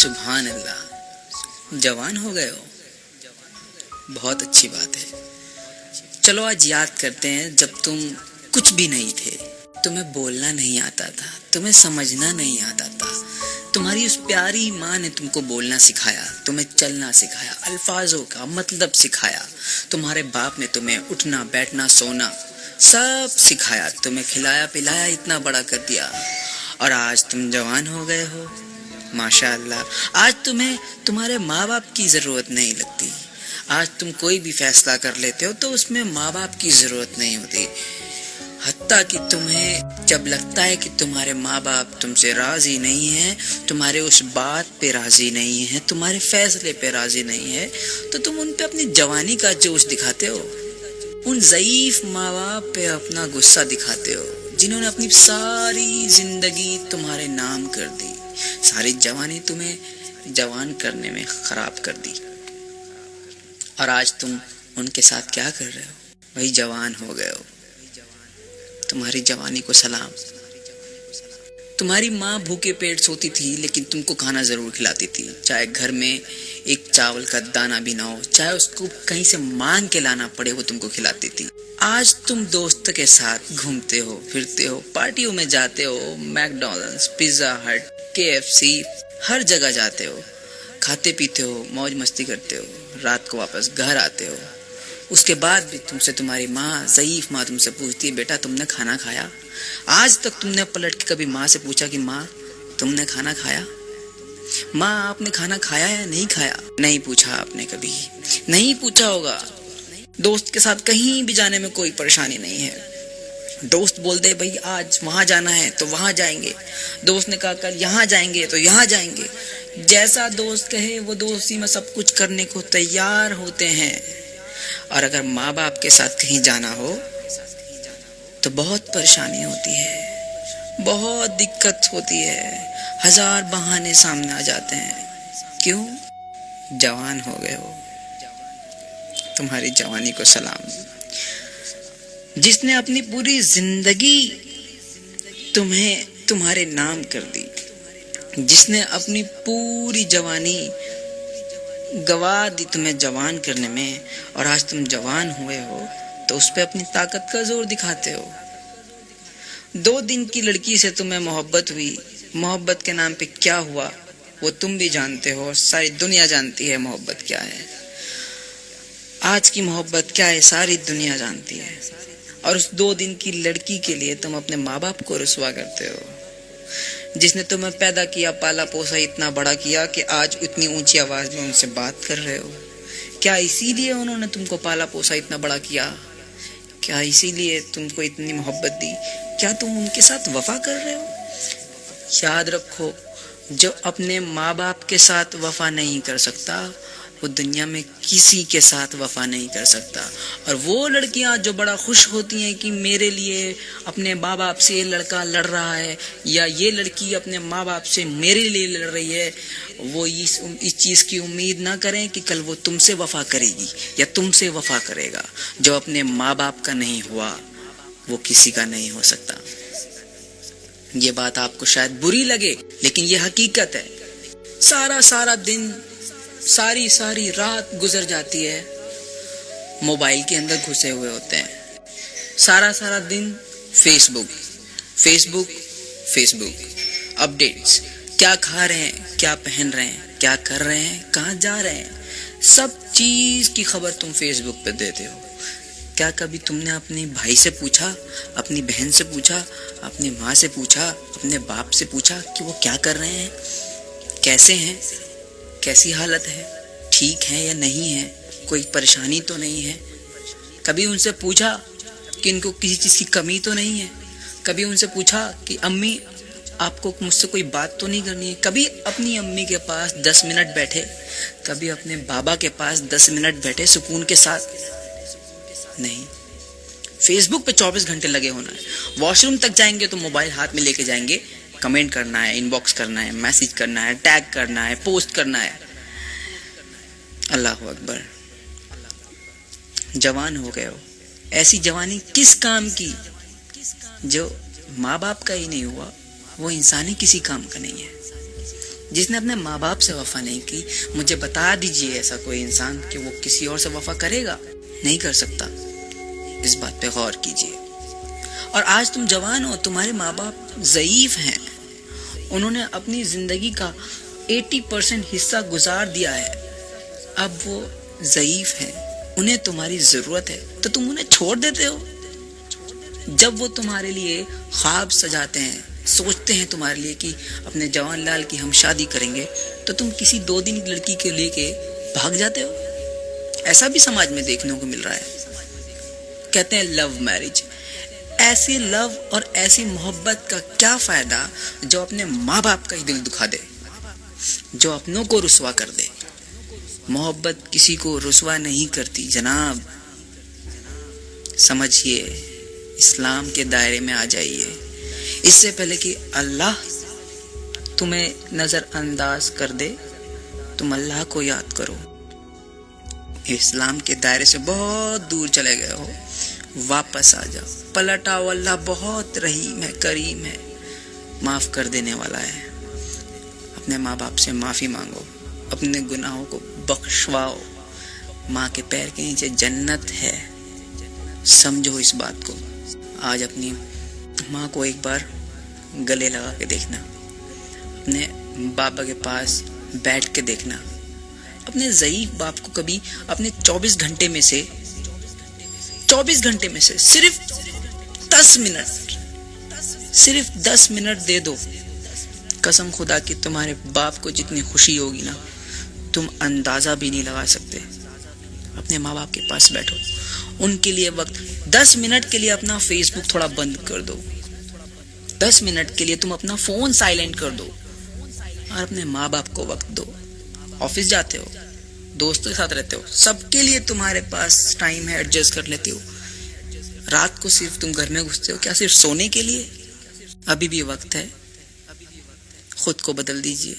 सुभान अल्लाह, जवान हो गए हो, बहुत अच्छी बात है। चलो आज याद करते हैं जब तुम कुछ भी नहीं थे, तुम्हें बोलना नहीं आता था, तुम्हें समझना नहीं आता था, तुम्हारी उस प्यारी माँ ने तुमको बोलना सिखाया, तुम्हें चलना सिखाया, अल्फाजों का मतलब सिखाया, तुम्हारे बाप ने तुम्हें उठना बैठना सोना सब सिखाया, तुम्हें खिलाया पिलाया इतना बड़ा कर दिया, और आज तुम जवान हो गए हो। माशाअल्लाह, आज तुम्हें तुम्हारे माँ बाप की जरूरत नहीं लगती। आज तुम कोई भी फैसला कर लेते हो तो उसमें माँ बाप की जरूरत नहीं होती। हत्ता कि तुम्हें जब लगता है कि तुम्हारे माँ बाप तुमसे राजी नहीं है, तुम्हारे उस बात पे राजी नहीं है, तुम्हारे फैसले पे राजी नहीं है, तो तुम उन पे अपनी जवानी का जोश दिखाते हो, उन ज़ईफ माँ बाप पे अपना गुस्सा दिखाते हो जिन्होंने अपनी सारी जिंदगी तुम्हारे नाम कर दी, सारी जवानी तुम्हें जवान करने में खराब कर दी, और आज तुम उनके साथ क्या कर रहे हो? वही जवान हो गए हो। तुम्हारी जवानी को सलाम। तुम्हारी माँ भूखे पेट सोती थी लेकिन तुमको खाना जरूर खिलाती थी, चाहे घर में एक चावल का दाना भी ना हो, चाहे उसको कहीं से मांग के लाना पड़े, वो तुमको खिलाती थी। आज तुम दोस्त के साथ घूमते हो, फिरते हो, पार्टियों में जाते हो, मैकडॉनल्ड्स, पिज्जा हट, KFC, हर जगह जाते हो, खाते पीते हो, मौज मस्ती करते हो, रात को वापस घर आते हो। उसके बाद भी तुमसे तुम्हारी माँ, ज़ईफ माँ तुमसे पूछती है, बेटा तुमने खाना खाया? आज तक तुमने पलट के कभी माँ से पूछा कि माँ तुमने खाना खाया? माँ आपने खाना खाया या नहीं खाया? नहीं पूछा आपने कभी, नहीं पूछा होगा। दोस्त के साथ कहीं भी जाने में कोई परेशानी नहीं है, दोस्त बोल दे भाई आज वहां जाना है तो वहां जाएंगे, दोस्त ने कहा कल यहाँ जाएंगे तो यहाँ जाएंगे, जैसा दोस्त कहे वो दोस्ती में सब कुछ करने को तैयार होते हैं। और अगर माँ बाप के साथ कहीं जाना हो तो बहुत परेशानी होती है, बहुत दिक्कत होती है, हजार बहाने सामने आ जाते हैं। क्यों? जवान हो गए हो। तुम्हारी जवानी को सलाम। जिसने अपनी पूरी जिंदगी तुम्हें तुम्हारे नाम कर दी, जिसने अपनी पूरी जवानी गवा दी तुम्हें जवान करने में, और आज तुम जवान हुए हो तो उस पे अपनी ताकत का जोर दिखाते हो। 2 दिन की लड़की से तुम्हें मोहब्बत हुई, मोहब्बत के नाम पे क्या हुआ वो तुम भी जानते हो, सारी दुनिया जानती है मोहब्बत क्या है। आज की मोहब्बत क्या है सारी दुनिया जानती है, और उस 2 दिन की लड़की के लिए तुम अपने माँ बाप को रुसवा करते हो, जिसने तुम्हें पैदा किया, पाला पोसा, इतना बड़ा किया कि आज इतनी ऊंची आवाज में उनसे बात कर रहे हो। क्या इसीलिए उन्होंने तुमको पाला पोसा, इतना बड़ा किया? क्या इसीलिए तुमको इतनी मोहब्बत दी? क्या तुम उनके साथ वफा कर रहे हो? याद रखो, जो अपने माँ बाप के साथ वफा नहीं कर सकता वो दुनिया में किसी के साथ वफा नहीं कर सकता। और वो लड़कियां जो बड़ा खुश होती हैं कि मेरे लिए अपने माँ बाप से ये लड़का लड़ रहा है, या ये लड़की अपने माँ बाप से मेरे लिए लड़ रही है, वो इस चीज़ की उम्मीद ना करें कि कल वो तुमसे वफा करेगी या तुमसे वफा करेगा। जो अपने माँ बाप का नहीं हुआ वो किसी का नहीं हो सकता। ये बात आपको शायद बुरी लगे लेकिन ये हकीकत है। सारा दिन, सारी रात गुजर जाती है मोबाइल के अंदर घुसे हुए होते हैं। सारा दिन फेसबुक अपडेट्स, क्या खा रहे हैं, क्या पहन रहे हैं, क्या कर रहे हैं, कहाँ जा रहे हैं, सब चीज की खबर तुम फेसबुक पे देते हो। क्या कभी तुमने अपने भाई से पूछा, अपनी बहन से पूछा, अपनी माँ से पूछा, अपने बाप से पूछा कि वो क्या कर रहे हैं, कैसे हैं, कैसी हालत है, ठीक है या नहीं है, कोई परेशानी तो नहीं है? कभी उनसे पूछा कि इनको किसी चीज़ की कमी तो नहीं है? कभी उनसे पूछा कि अम्मी आपको मुझसे कोई बात तो नहीं करनी है? कभी अपनी अम्मी के पास 10 मिनट बैठे, कभी अपने बाबा के पास 10 मिनट बैठे सुकून के साथ? नहीं। फेसबुक पे 24 घंटे लगे होना है। वॉशरूम तक जाएंगे तो मोबाइल हाथ में लेके जाएंगे, कमेंट करना है, इनबॉक्स करना है, मैसेज करना है, टैग करना है, पोस्ट करना है। अल्लाह अकबर। जवान हो गए हो। ऐसी जवानी किस काम की जो माँ बाप का ही नहीं हुआ, वो इंसानी किसी काम का नहीं है। جس نے اپنے ماں باپ سے وفا نہیں کی، مجھے بتا دیجئے ایسا کوئی انسان کہ وہ کسی اور سے وفا کرے گا؟ نہیں کر سکتا. اس بات پہ غور کیجئے. اور آج تم جوان ہو، تمہارے ماں باپ ضعیف ہیں، انہوں نے اپنی زندگی کا 80% حصہ گزار دیا ہے، اب وہ ضعیف ہیں، انہیں تمہاری ضرورت ہے، تو تم انہیں چھوڑ دیتے ہو. جب وہ تمہارے لیے خواب سجاتے ہیں، سوچتے ہیں تمہارے لیے کہ اپنے جوان لال کی ہم شادی کریں گے، تو تم کسی 2 دن کی لڑکی کے لے کے بھاگ جاتے ہو. ایسا بھی سماج میں دیکھنے کو مل رہا ہے. کہتے ہیں لو میرج. ایسی لو اور ایسی محبت کا کیا فائدہ جو اپنے ماں باپ کا ہی دل دکھا دے، جو اپنوں کو رسوا کر دے. محبت کسی کو رسوا نہیں کرتی جناب. سمجھیے، اسلام کے دائرے میں آ جائیے. اس سے پہلے کہ اللہ تمہیں نظر انداز کر دے، تم اللہ کو یاد کرو. اسلام کے دائرے سے بہت دور چلے گئے ہو، واپس آ جاؤ، پلٹ آؤ. اللہ بہت رحیم ہے، کریم ہے، معاف کر دینے والا ہے. اپنے ماں باپ سے معافی مانگو، اپنے گناہوں کو بخشواؤ. ماں کے پیر کے نیچے جنت ہے، سمجھو اس بات کو. آج اپنی ماں کو ایک بار گلے لگا کے دیکھنا، اپنے بابا کے پاس بیٹھ کے دیکھنا. اپنے ضعیف باپ کو کبھی اپنے 24 گھنٹے میں سے صرف 10 منٹ دے دو. قسم خدا کی تمہارے باپ کو جتنی خوشی ہوگی نا، تم اندازہ بھی نہیں لگا سکتے. اپنے ماں باپ کے پاس بیٹھو، ان کے لیے وقت 10 منٹ کے لیے اپنا فیس بک تھوڑا بند کر دو. 10 منٹ کے لیے تم اپنا فون سائلنٹ کر دو اور اپنے ماں باپ کو وقت دو. آفس جاتے ہو، دوستوں کے ساتھ رہتے ہو، سب کے لیے تمہارے پاس ٹائم ہے، ایڈجسٹ کر لیتے ہو. رات کو صرف تم گھر میں گھستے ہو کیا صرف سونے کے لیے؟ ابھی بھی وقت ہے، خود کو بدل دیجئے.